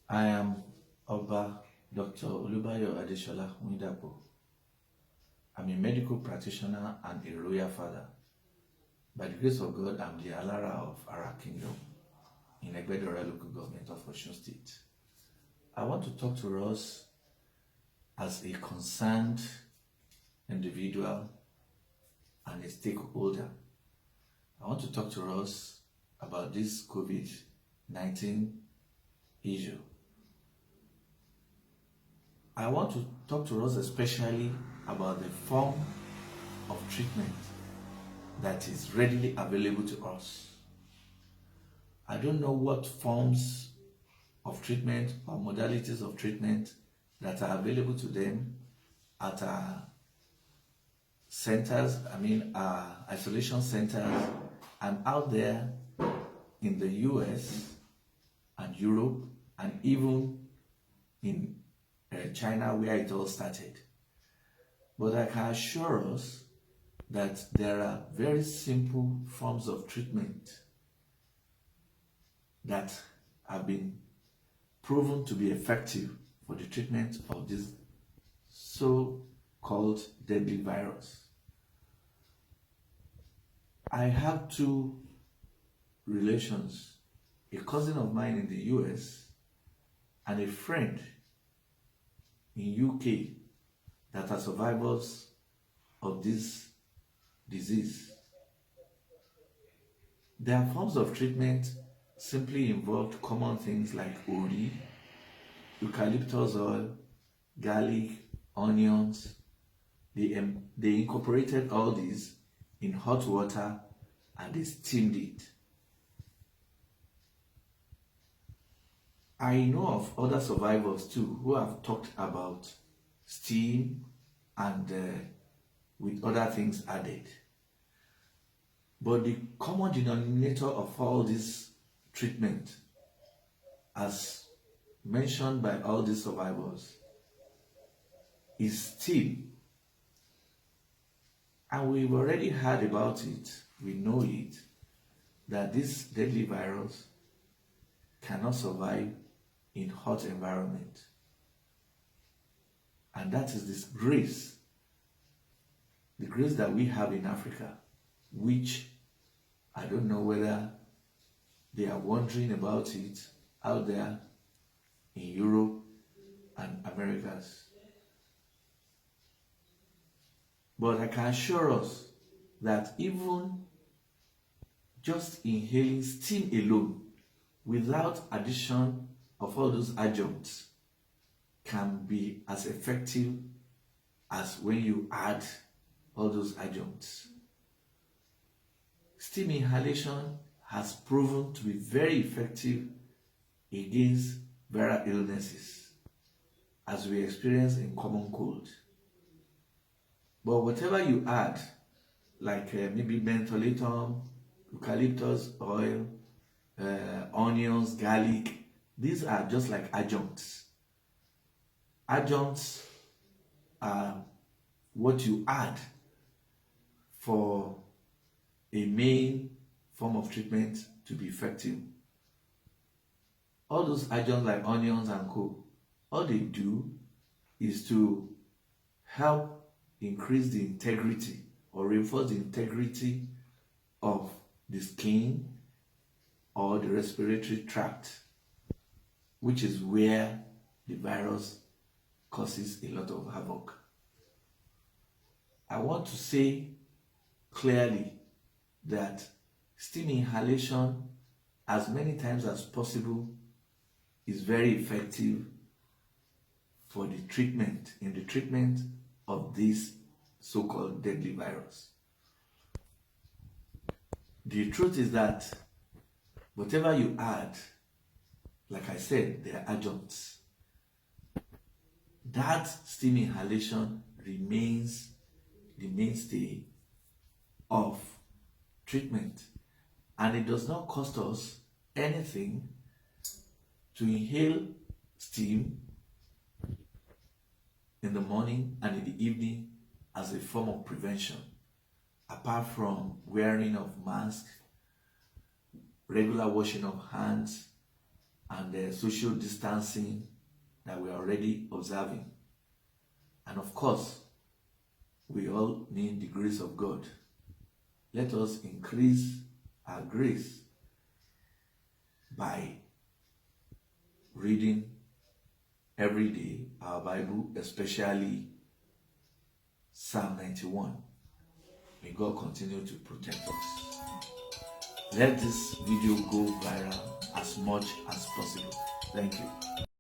I am Oba Dr. Bayo Windapo. I'm a medical practitioner and a royal father. By the grace of God, I'm the Alara of AKANMU in Egbedora local government of Osun State. I want to talk to us as a concerned individual and a stakeholder. I want to talk to us about this COVID-19 issue. I want to talk to us especially about the form of treatment that is readily available to us. I don't know what forms of treatment or modalities of treatment that are available to them at our centers, our isolation centers, and out there in the US and Europe and even in China where it all started. But I can assure us that there are very simple forms of treatment that have been proven to be effective for the treatment of this so-called deadly virus. I have two relations, a cousin of mine in the US and a friend in UK that are survivors of this disease. Their forms of treatment simply involved common things like ori, eucalyptus oil, garlic, onions. They incorporated all these in hot water and they steamed it. I know of other survivors too who have talked about steam and with other things added. But the common denominator of all this treatment, as mentioned by all these survivors, is steam. And we've already heard about it, we know it, that this deadly virus cannot survive in hot environment. And that is this grace, the grace that we have in Africa, which I don't know whether they are wondering about it out there in Europe and Americas. But I can assure us that even just inhaling steam alone, without addition of all those adjuncts, can be as effective as when you add all those adjuncts. Steam inhalation has proven to be very effective against viral illnesses, as we experience in common cold. But whatever you add, like maybe mentholatum, eucalyptus oil, onions, garlic, these are just like adjuncts. Adjuncts are what you add for a main form of treatment to be effective. All those adjuncts like onions and co, all they do is to help increase the integrity or reinforce the integrity of the skin or the respiratory tract, which is where the virus causes a lot of havoc. I want to say clearly that steam inhalation, as many times as possible, is very effective for the treatment, in the treatment of this so-called deadly virus. The truth is that whatever you add, like I said, they are adjuncts. That steam inhalation remains the mainstay of treatment, and it does not cost us anything to inhale steam in the morning and in the evening as a form of prevention, apart from wearing of masks, regular washing of hands, and the social distancing that we are already observing. And of course, we all need the grace of God. Let us increase our grace by reading every day our Bible, especially Psalm 91. May God continue to protect us. Let this video go viral as much as possible. Thank you.